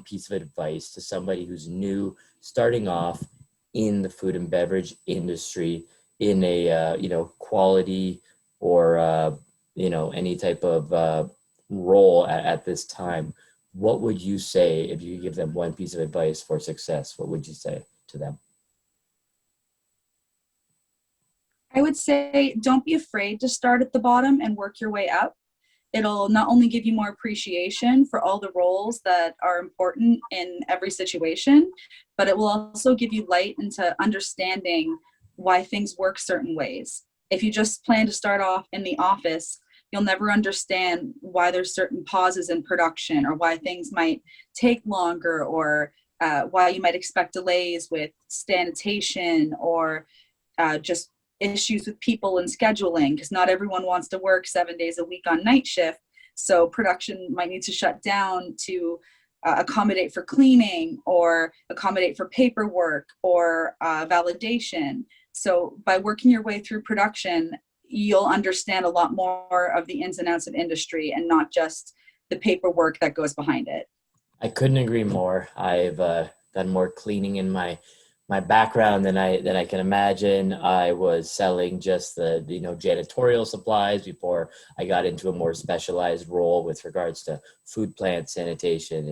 piece of advice to somebody who's new, starting off in the food and beverage industry in a, quality or, any type of role at this time, what would you say if you could give them one piece of advice for success? What would you say to them? I would say don't be afraid to start at the bottom and work your way up. It'll not only give you more appreciation for all the roles that are important in every situation, but it will also give you light into understanding why things work certain ways. If you just plan to start off in the office, you'll never understand why there's certain pauses in production, or why things might take longer, or why you might expect delays with sanitation, or just issues with people and scheduling, because not everyone wants to work 7 days a week on night shift. So production might need to shut down to accommodate for cleaning, or accommodate for paperwork, or validation. So by working your way through production, you'll understand a lot more of the ins and outs of industry, and not just the paperwork that goes behind it. I couldn't agree more. I've done more cleaning in my background than I can imagine. I was selling just the janitorial supplies before I got into a more specialized role with regards to food plant sanitation,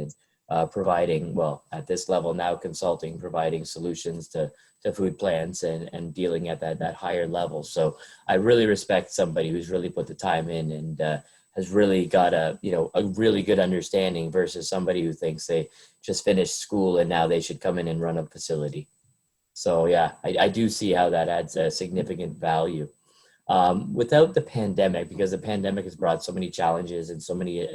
and providing, well, at this level now, consulting, providing solutions to food plants, and dealing at that higher level. So I really respect somebody who's really put the time in, and has really got a really good understanding, versus somebody who thinks they just finished school and now they should come in and run a facility. So yeah, I do see how that adds a significant value. Without the pandemic, because the pandemic has brought so many challenges and so many,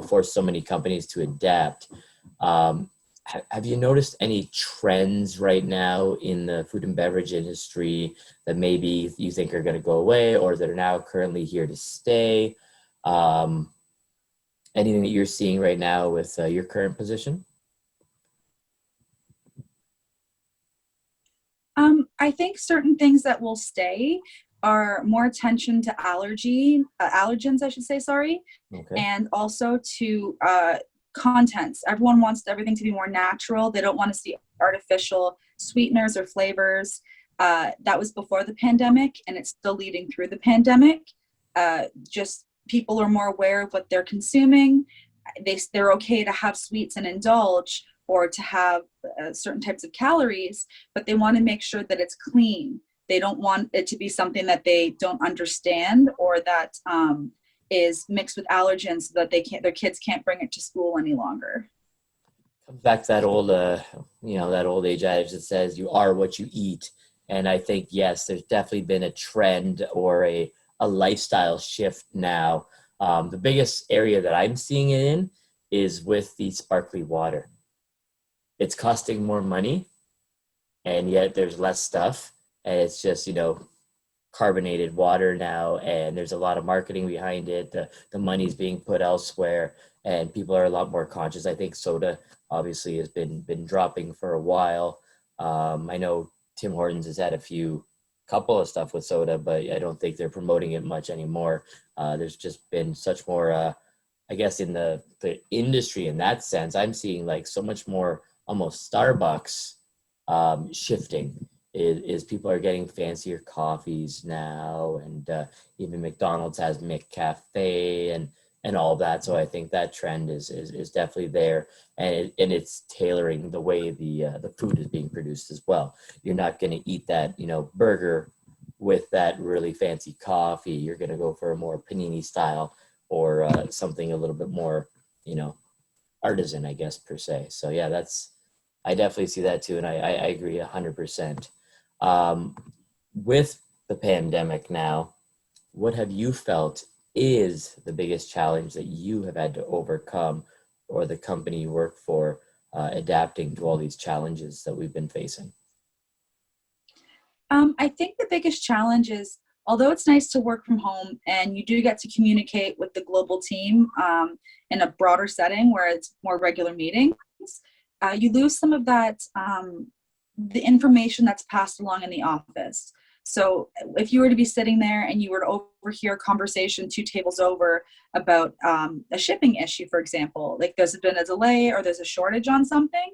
forced so many companies to adapt. Have you noticed any trends right now in the food and beverage industry that maybe you think are going to go away, or that are now currently here to stay? Anything that you're seeing right now with your current position? I think certain things that will stay are more attention to allergens, I should say, sorry, Okay. and also to contents. Everyone wants everything to be more natural. They don't want to see artificial sweeteners or flavors. That was before the pandemic, and it's still leading through the pandemic. Just people are more aware of what they're consuming. They're okay to have sweets and indulge, or to have certain types of calories, but they want to make sure that it's clean. They don't want it to be something that they don't understand, or that is mixed with allergens, so that their kids can't bring it to school any longer. Comes back to that old, that old age adage that says you are what you eat. And I think, yes, there's definitely been a trend or a lifestyle shift now. The biggest area that I'm seeing it in is with the sparkly water. It's costing more money, and yet there's less stuff, and it's just carbonated water now, and there's a lot of marketing behind it. The money's being put elsewhere, and people are a lot more conscious. I think soda obviously has been dropping for a while. I know Tim Hortons has had couple of stuff with soda, but I don't think they're promoting it much anymore. There's just been such more I guess in the industry, in that sense, I'm seeing like so much more almost Starbucks shifting. Is people are getting fancier coffees now, and even McDonald's has McCafe and all that. So I think that trend is definitely there, and it's tailoring the way the food is being produced as well. You're not going to eat that burger with that really fancy coffee. You're going to go for a more panini style, or something a little bit more artisan, I guess, per se. So yeah, I definitely see that too, and I agree 100%. With the pandemic now, what have you felt is the biggest challenge that you have had to overcome, or the company you work for adapting to all these challenges that we've been facing? I think the biggest challenge is, although it's nice to work from home and you do get to communicate with the global team in a broader setting where it's more regular meetings, you lose some of that, the information that's passed along in the office. So if you were to be sitting there and you were to overhear a conversation 2 tables over about a shipping issue, for example, like there's been a delay or there's a shortage on something,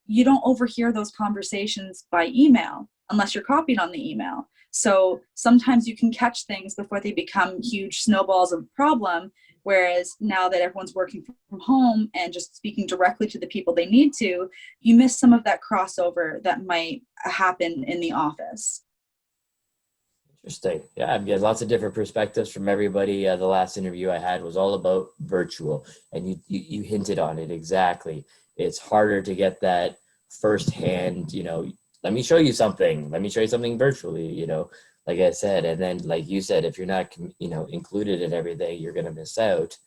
you don't overhear those conversations by email unless you're copied on the email. So sometimes you can catch things before they become huge snowballs of problem. Whereas now that everyone's working from home and just speaking directly to the people they need to, you miss some of that crossover that might happen in the office. Interesting. Yeah, I've got lots of different perspectives from everybody. The last interview I had was all about virtual, and you hinted on it exactly. It's harder to get that firsthand, let me show you something. Let me show you something virtually, like I said. And then, like you said, if you're not, included in everything, you're going to miss out.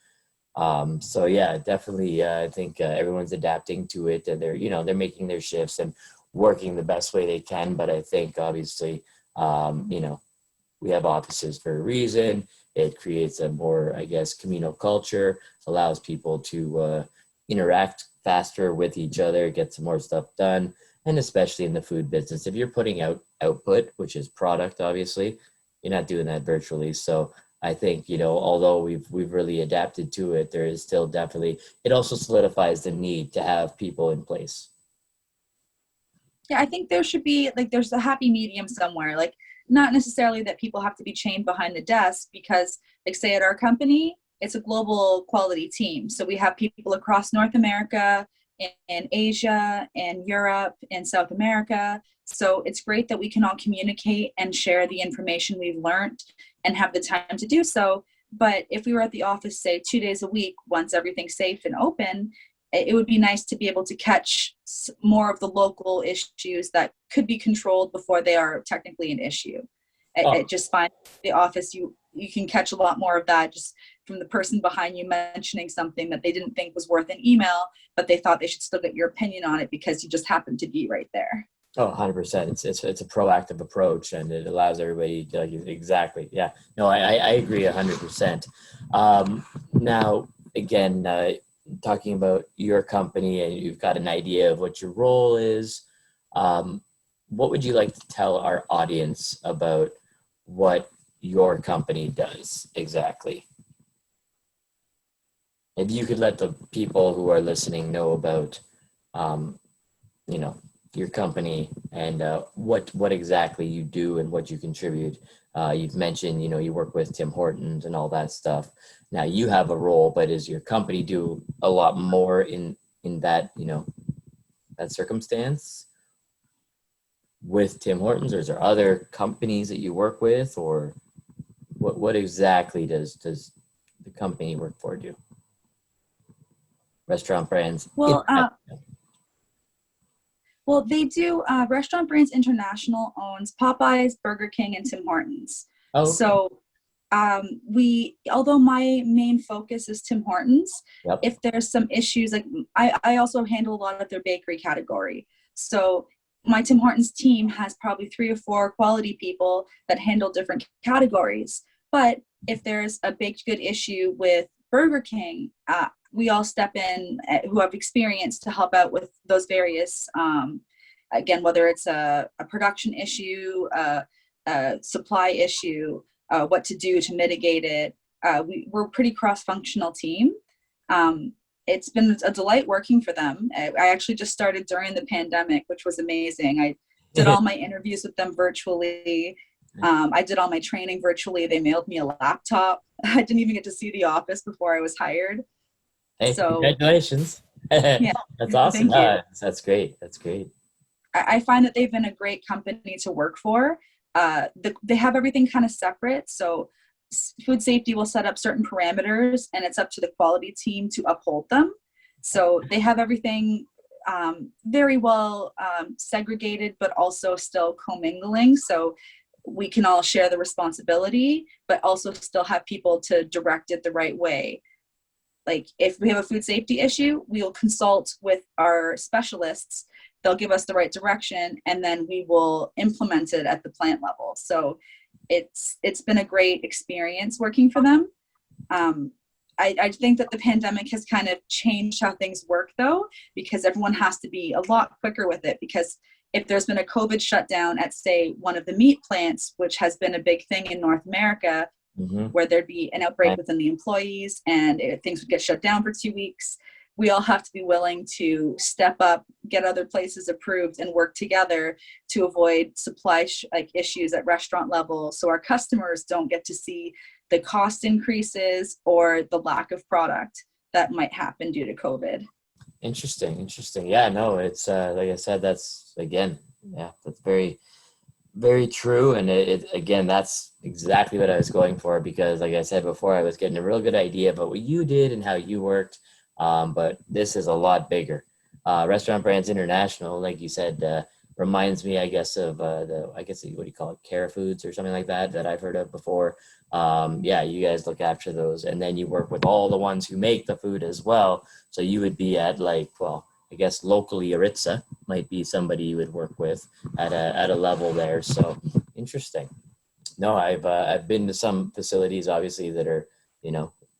So yeah, definitely, I think everyone's adapting to it, and they're making their shifts and working the best way they can. But I think obviously, we have offices for a reason. It creates a more, I guess, communal culture, allows people to interact faster with each other, get some more stuff done. And especially in the food business, if you're putting out output, which is product, obviously, you're not doing that virtually. So I think, although we've really adapted to it, there is still definitely, it also solidifies the need to have people in place. Yeah, I think there should be like there's a happy medium somewhere. Like not necessarily that people have to be chained behind the desk because like say at our company, it's a global quality team. So we have people across North America and Asia and Europe and South America. So it's great that we can all communicate and share the information we've learned and have the time to do so. But if we were at the office, say 2 days a week, once everything's safe and open, it would be nice to be able to catch more of the local issues that could be controlled before they are technically an issue. I Oh, just find the office, you can catch a lot more of that just from the person behind you mentioning something that they didn't think was worth an email, but they thought they should still get your opinion on it because you just happened to be right there. Oh, 100%. It's a proactive approach, and it allows everybody to exactly. Yeah. No, I agree 100%. Now, again, talking about your company, and you've got an idea of what your role is. Um, what would you like to tell our audience about what your company does exactly? Maybe you could let the people who are listening know about, um, you know, your company and what exactly you do and what you contribute. You've mentioned, you work with Tim Hortons and all that stuff. Now you have a role, but does your company do a lot more in that, that circumstance with Tim Hortons, or is there other companies that you work with, or what exactly does the company you work for do? Restaurant brands. Well, they do. Restaurant Brands International owns Popeyes, Burger King, and Tim Hortons. Oh, okay. So although my main focus is Tim Hortons, Yep. if there's some issues, like I also handle a lot of their bakery category. So my Tim Hortons team has probably 3 or 4 quality people that handle different categories. But if there's a baked good issue with Burger King, we all step in who have experience to help out with those various, again, whether it's a production issue, a supply issue, what to do to mitigate it. We're a pretty cross-functional team. It's been a delight working for them. I actually just started during the pandemic, which was amazing. I did all my interviews with them virtually. I did all my training virtually. They mailed me a laptop. I didn't even get to see the office before I was hired. Hey, So congratulations. yeah, That's awesome. thank you. That's great. That's great. I find that they've been a great company to work for. They have everything kind of separate. So food safety will set up certain parameters and it's up to the quality team to uphold them. So they have everything very well segregated, but also still commingling. So we can all share the responsibility, but also still have people to direct it the right way. Like if we have a food safety issue, we'll consult with our specialists. They'll give us the right direction and then we will implement it at the plant level. So it's been a great experience working for them. I think that the pandemic has kind of changed how things work though, because everyone has to be a lot quicker with it because if there's been a COVID shutdown at, say, one of the meat plants, which has been a big thing in North America, Mm-hmm. where there'd be an outbreak within the employees and things would get shut down for 2 weeks, we all have to be willing to step up, get other places approved, and work together to avoid supply like issues at restaurant level, so our customers don't get to see the cost increases or the lack of product that might happen due to COVID. Interesting, interesting. Yeah, no, it's like I said, that's again, yeah, that's very, very true. And again, that's exactly what I was going for because, like I said before, I was getting a real good idea about what you did and how you worked. But this is a lot bigger. Restaurant Brands International, like you said, reminds me, I guess, of I guess, what do you call it, Care Foods or something like that I've heard of before. Yeah, you guys look after those, and then you work with all the ones who make the food as well. So you would be at like, well, I guess locally Aritza might be somebody you would work with at a level there. So interesting. No, I've been to some facilities, obviously, that are,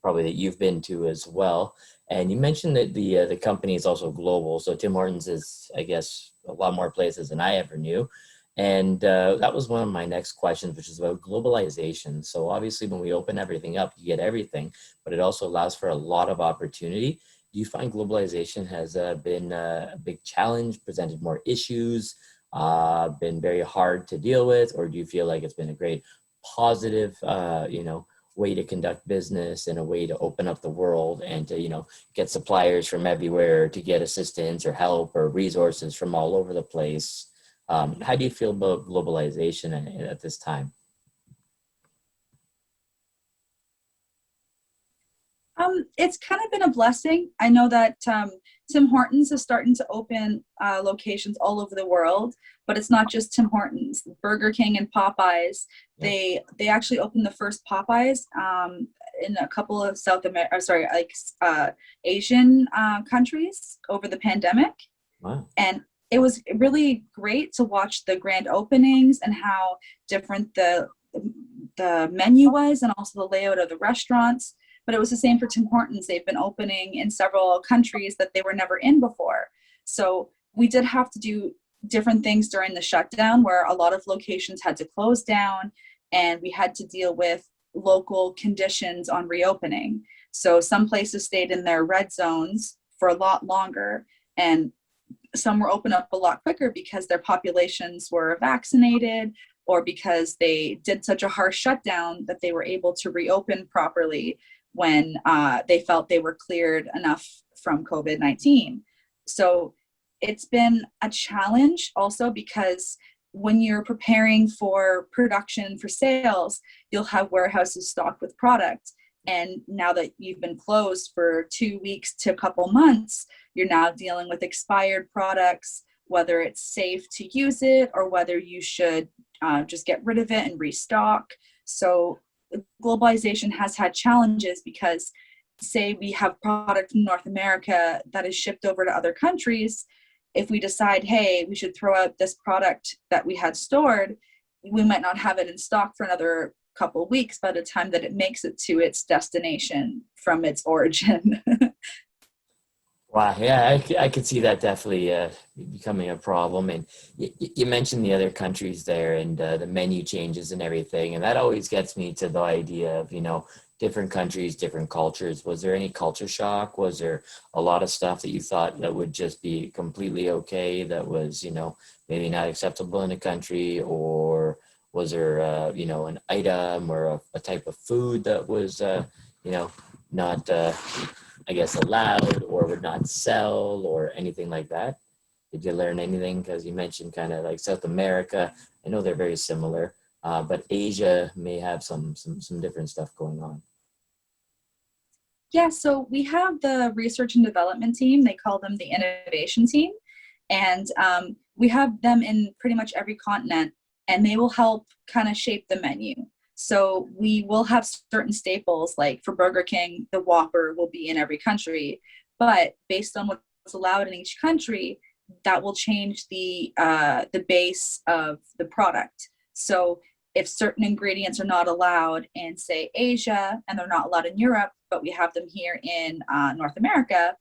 probably that you've been to as well. And you mentioned that the company is also global. So Tim Hortons is, I guess, a lot more places than I ever knew. And that was one of my next questions, which is about globalization. So obviously, when we open everything up, you get everything, but it also allows for a lot of opportunity. Do you find globalization has been a big challenge, presented more issues, been very hard to deal with, or do you feel like it's been a great positive, way to conduct business and a way to open up the world and to, get suppliers from everywhere to get assistance or help or resources from all over the place? How do you feel about globalization at this time? It's kind of been a blessing. I know that Tim Hortons is starting to open locations all over the world, but it's not just Tim Hortons. Burger King and Popeyes, they actually opened the first Popeyes in a couple of Asian countries over the pandemic. Wow. And it was really great to watch the grand openings and how different the menu was, and also the layout of the restaurants. But it was the same for Tim Hortons. They've been opening in several countries that they were never in before. So we did have to do different things during the shutdown, where a lot of locations had to close down and we had to deal with local conditions on reopening. So some places stayed in their red zones for a lot longer, and some were open up a lot quicker because their populations were vaccinated, or because they did such a harsh shutdown that they were able to reopen properly when they felt they were cleared enough from COVID-19. So it's been a challenge also because when you're preparing for production for sales, you'll have warehouses stocked with product. And now that you've been closed for 2 weeks to a couple months, you're now dealing with expired products, whether it's safe to use it or whether you should just get rid of it and restock. So globalization has had challenges because, say, we have product from North America that is shipped over to other countries. If we decide, hey, we should throw out this product that we had stored, we might not have it in stock for another couple of weeks by the time that it makes it to its destination from its origin. Wow, yeah, I could see that definitely becoming a problem. And you mentioned the other countries there and the menu changes and everything, and that always gets me to the idea of, different countries, different cultures. Was there any culture shock? Was there a lot of stuff that you thought that would just be completely okay that was, maybe not acceptable in a country? Or was there, an item or a type of food that was, not I guess, allowed or would not sell or anything like that? Did you learn anything? Because you mentioned kind of like South America. I know they're very similar, but Asia may have some different stuff going on. Yeah, so we have the research and development team. They call them the innovation team. And we have them in pretty much every continent, and they will help kind of shape the menu. So we will have certain staples, like for Burger King, the Whopper will be in every country, but based on what's allowed in each country, that will change the base of the product. So if certain ingredients are not allowed in, say, Asia, and they're not allowed in Europe, but we have them here in North America,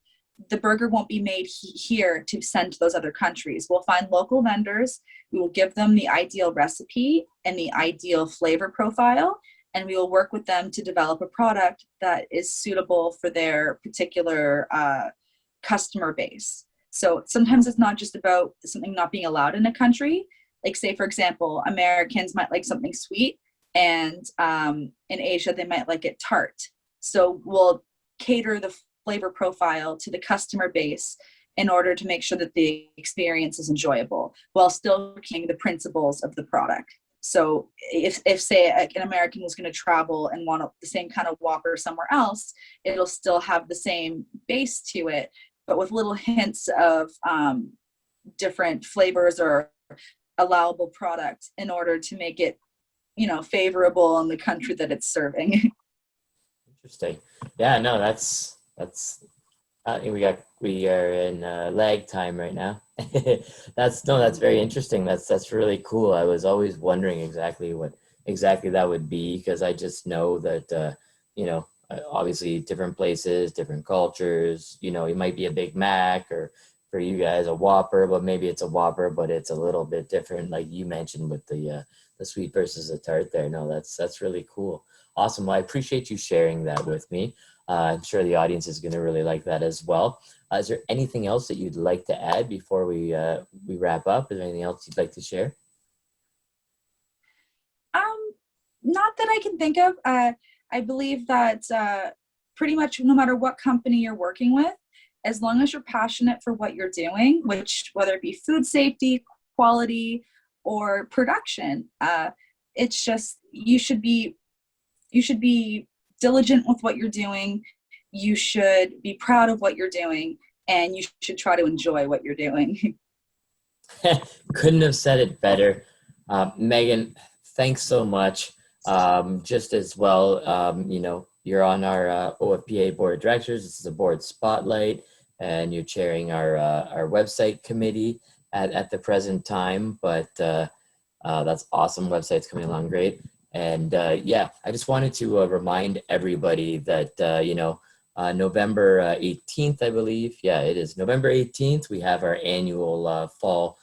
the burger won't be made here to send to those other countries. We'll find local vendors. We will give them the ideal recipe and the ideal flavor profile, and we will work with them to develop a product that is suitable for their particular customer base. So sometimes it's not just about something not being allowed in a country. Like, say, for example, Americans might like something sweet, and in Asia, they might like it tart. So we'll cater the flavor profile to the customer base in order to make sure that the experience is enjoyable while still keeping the principles of the product. So if say an American was going to travel and want the same kind of Whopper somewhere else, it'll still have the same base to it, but with little hints of different flavors or allowable product in order to make it, favorable in the country that it's serving. Interesting. Yeah, no, that's we are in lag time right now. That's very interesting. That's really cool. I was always wondering exactly what that would be, because I just know that obviously different places, different cultures. It might be a Big Mac, or for you guys a Whopper, but maybe it's a Whopper, but it's a little bit different, like you mentioned with the sweet versus the tart there. No, that's really cool. Awesome. Well, I appreciate you sharing that with me. I'm sure the audience is going to really like that as well. Is there anything else that you'd like to add before we wrap up? Is there anything else you'd like to share? Not that I can think of. I believe that pretty much no matter what company you're working with, as long as you're passionate for what you're doing, which whether it be food safety, quality, or production, it's just you should be diligent with what you're doing. You should be proud of what you're doing, and you should try to enjoy what you're doing. Couldn't have said it better. Megan, thanks so much. Just as well, you're on our OFPA board of directors. This is a board spotlight, and you're chairing our website committee at the present time. But that's awesome. Website's coming along great. And I just wanted to remind everybody that, November 18th, I believe. Yeah, it is November 18th. We have our annual fall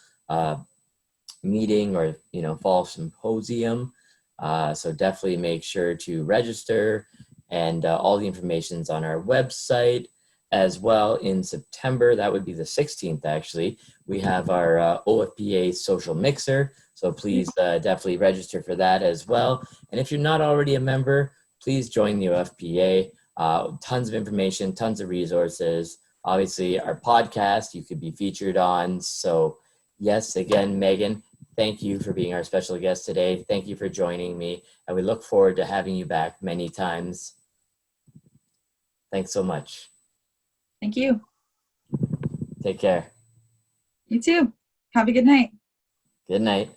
meeting, or, fall symposium. So definitely make sure to register, and all the information's on our website. As well, in September, that would be the 16th actually, we have our OFPA social mixer. So please definitely register for that as well. And if you're not already a member, please join the OFPA. Tons of information, tons of resources. Obviously, our podcast you could be featured on. So yes, again, Megan, thank you for being our special guest today. Thank you for joining me. And we look forward to having you back many times. Thanks so much. Thank you. Take care. You too. Have a good night. Good night.